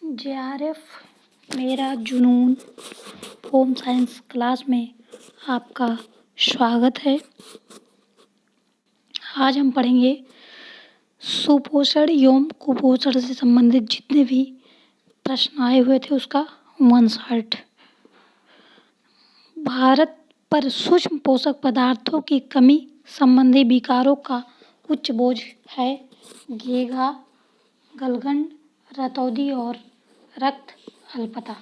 JRF मेरा जुनून home science class में आपका स्वागत है। आज हम पढ़ेंगे सुपोषण एवं कुपोषण से संबंधित जितने भी प्रश्न आए हुए थे उसका वंशहट। भारत पर सूक्ष्म पोषक पदार्थों की कमी संबंधी विकारों का उच्च बोझ है। घेघा, गलगंड, रतौंधी और रक्त अल्पता।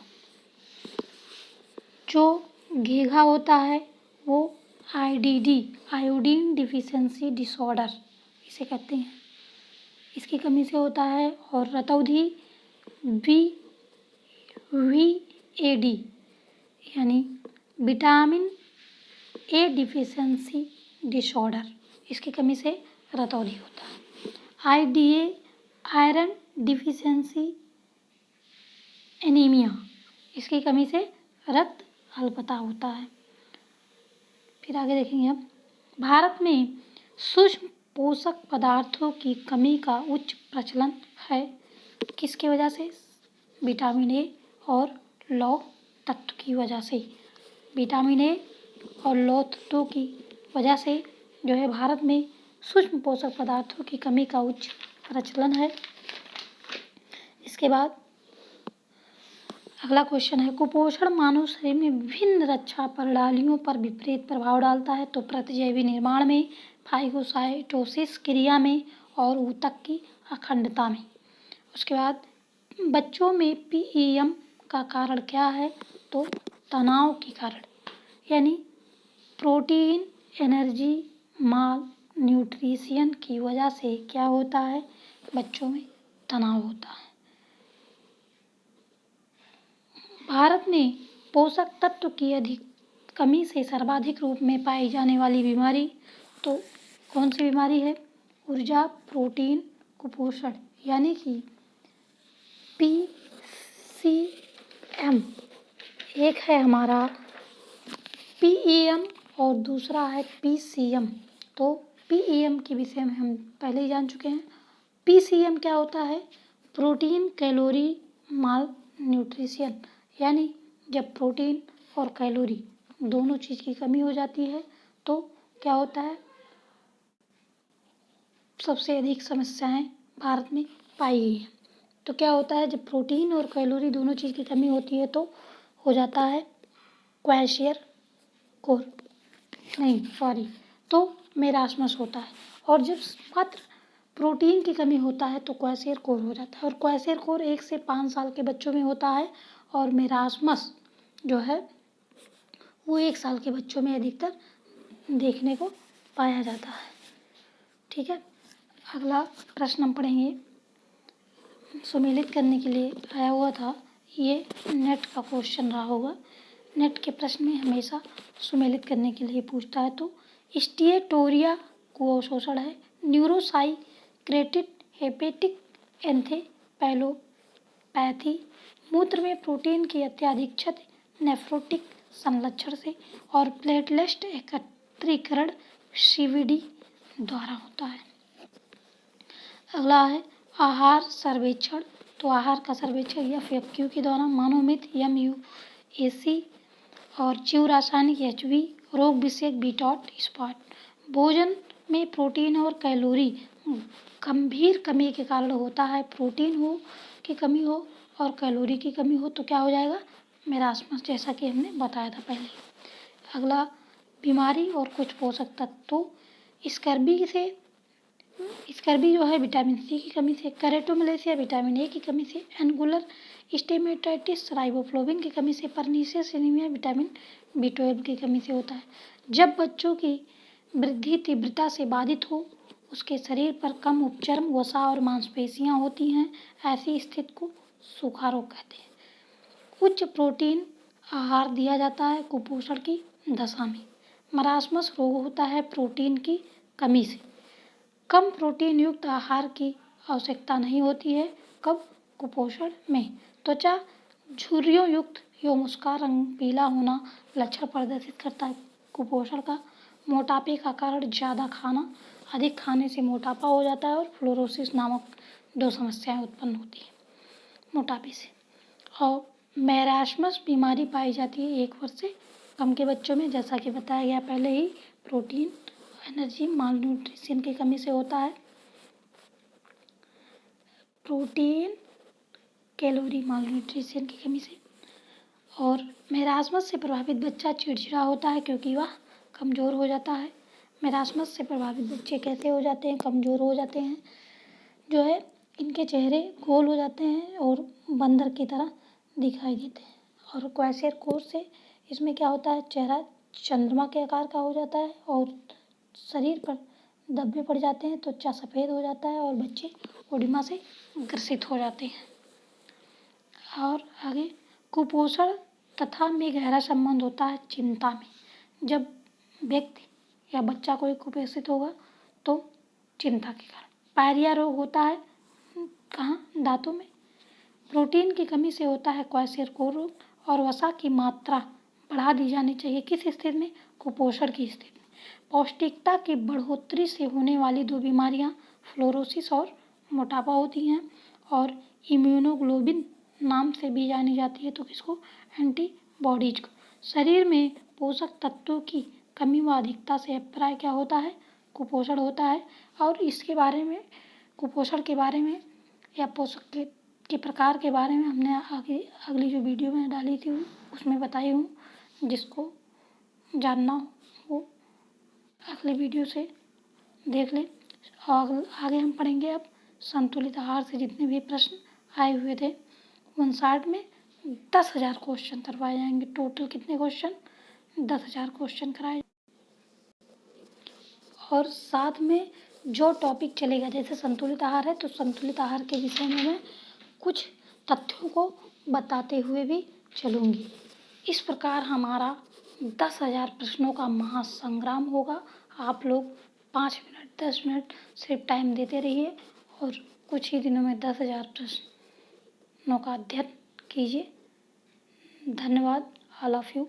जो घेघा होता है वो IDD आयोडीन डिफिशियंसी डिसऑर्डर इसे कहते हैं, इसकी कमी से होता है। और रतौंधी VAD यानी विटामिन A डिफिशियंसी डिसऑर्डर, इसकी कमी से रतौंधी होता है। IDA आयरन डिफिशियंसी एनीमिया, इसकी कमी से रक्त अल्पता होता है। फिर आगे देखेंगे अब, भारत में सूक्ष्म पोषक पदार्थों की कमी का उच्च प्रचलन है। किसकी वजह से? विटामिन ए और लौह तत्व की वजह से। विटामिन ए और लौह तत्वों की वजह से जो है भारत में सूक्ष्म पोषक पदार्थों की कमी का उच्च प्रचलन है। इसके बाद अगला क्वेश्चन है, कुपोषण मानव शरीर में विभिन्न रक्षा प्रणालियों पर विपरीत प्रभाव डालता है। तो प्रतिजैवी निर्माण में, फाइगोसाइटोसिस क्रिया में और ऊतक की अखंडता में। उसके बाद बच्चों में PEM का कारण क्या है? तो तनाव के कारण, यानी प्रोटीन एनर्जी माल न्यूट्रिशन की वजह से क्या होता है? बच्चों में तनाव होता है। भारत में पोषक तत्व की अधिक कमी से सर्वाधिक रूप में पाई जाने वाली बीमारी तो कौन सी बीमारी है? ऊर्जा प्रोटीन कुपोषण, यानी कि PCM। एक है हमारा PEM और दूसरा है PCM। तो PEM के विषय में हम पहले ही जान चुके हैं। PCM क्या होता है? प्रोटीन कैलोरी माल न्यूट्रिशन, यानी जब प्रोटीन और कैलोरी दोनों चीज़ की कमी हो जाती है तो क्या होता है? सबसे अधिक समस्याएं भारत में पाई गई हैं। तो क्या होता है, जब प्रोटीन और कैलोरी दोनों चीज़ की कमी होती है तो हो जाता है तो मेरास्मस होता है। और जब मात्र प्रोटीन की कमी होता है तो क्वेशियरकोर हो जाता है। और क्वेशियरकोर 1 से 5 साल के बच्चों में होता है और मेरास्मस जो है वो 1 साल के बच्चों में अधिकतर देखने को पाया जाता है। ठीक है, अगला प्रश्न हम पढ़ेंगे, सुमेलित करने के लिए आया हुआ था। ये नेट का क्वेश्चन रहा होगा। नेट के प्रश्न में हमेशा सुमेलित करने के लिए पूछता है। तो स्टीएटोरिया कुपोषण है। न्यूरोसाइक्रेटिक हेपेटिक एन्सेफेलोपैथी, मूत्र में प्रोटीन की अत्यधिक क्षति नेफ्रोटिक संलक्षण से और प्लेटलेट एकत्रीकरण CVD द्वारा होता है। अगला है आहार सर्वेक्षण। तो आहार का सर्वेक्षण FAQ के द्वारा मनोमित MUAC और जीव रासायनिक HV रोग विषयक बीटॉट स्पॉट। भोजन में प्रोटीन और कैलोरी गंभीर कमी के कारण होता है। प्रोटीन हो की कमी हो और कैलोरी की कमी हो तो क्या हो जाएगा? मेरास्मस, जैसा कि हमने बताया था पहले। अगला बीमारी और कुछ पोषक तत्व। तो स्कर्वी जो है विटामिन C की कमी से, कैरोटोमलेशिया विटामिन A की कमी से, एंगुलर स्टेमेटाइटिस राइबोफ्लाविन की कमी से, परनीसियस एनीमिया विटामिन B12 की कमी से होता है। जब बच्चों की वृद्धि तीव्रता से बाधित हो, उसके शरीर पर कम उपचर्म, वसा और मांसपेशियां होती हैं, ऐसी स्थिति को सूखा रोग कहते हैं। उच्च प्रोटीन आहार दिया जाता है कुपोषण की दशा में। मरास्मस रोग होता है प्रोटीन की कमी से। कम प्रोटीन युक्त आहार की आवश्यकता नहीं होती है। कब? कुपोषण में। त्वचा झुर्रियों युक्त एवं उसका रंग पीला होना लक्षण प्रदर्शित करता है कुपोषण का। मोटापे का कारण ज़्यादा खाना, अधिक खाने से मोटापा हो जाता है और फ्लोरोसिस नामक 2 समस्याएं उत्पन्न होती हैं मोटापे से। और मैरास्मस बीमारी पाई जाती है 1 वर्ष से कम के बच्चों में, जैसा कि बताया गया पहले ही। प्रोटीन, एनर्जी, माल न्यूट्रिशन की कमी से होता है। प्रोटीन, कैलोरी, माल न्यूट्रिशन की कमी से। और मैरास्मस से प्रभावित बच्चा चिड़चिड़ा होता है क्योंकि वह कमज़ोर हो जाता है। मैरास्मस से प्रभावित बच्चे कैसे हो जाते हैं? कमज़ोर हो जाते हैं, जो है इनके चेहरे गोल हो जाते हैं और बंदर की तरह दिखाई देते हैं। और क्वाशरकोर से इसमें क्या होता है? चेहरा चंद्रमा के आकार का हो जाता है और शरीर पर धब्बे पड़ जाते हैं, त्वचा सफ़ेद हो जाता है और बच्चे ओडिमा से ग्रसित हो जाते हैं। और आगे, कुपोषण तथा में गहरा संबंध होता है चिंता में। जब व्यक्ति या बच्चा कोई कुपोषित होगा तो चिंता के कारण। पायरिया रोग होता है कहाँ? दांतों में। प्रोटीन की कमी से होता है क्वाशरकोर रोग। और वसा की मात्रा बढ़ा दी जानी चाहिए किस स्थिति में? कुपोषण की स्थिति में। पौष्टिकता की बढ़ोतरी से होने वाली 2 बीमारियां फ्लोरोसिस और मोटापा होती हैं। और इम्यूनोग्लोबिन नाम से भी जानी जाती है, तो किसको? एंटीबॉडीज को। शरीर में पोषक तत्वों की कमी व अधिकता से प्राय क्या होता है? कुपोषण होता है। और इसके बारे में, कुपोषण के बारे में या पोषक के प्रकार के बारे में हमने आगे अगली जो वीडियो में डाली थी उसमें बताई हूँ, जिसको जानना हो वो अगले वीडियो से देख लें। और आगे हम पढ़ेंगे अब संतुलित आहार से जितने भी प्रश्न आए हुए थे 59 में 10,000 क्वेश्चन करवाए जाएंगे। टोटल कितने क्वेश्चन? 10,000 क्वेश्चन कराए। और साथ में जो टॉपिक चलेगा, जैसे संतुलित आहार है तो संतुलित आहार के विषय में मैं कुछ तथ्यों को बताते हुए भी चलूँगी। इस प्रकार हमारा 10,000 प्रश्नों का महासंग्राम होगा। आप लोग 5 मिनट 10 मिनट सिर्फ टाइम देते रहिए और कुछ ही दिनों में 10,000 प्रश्नों का अध्ययन कीजिए। धन्यवाद। All of you.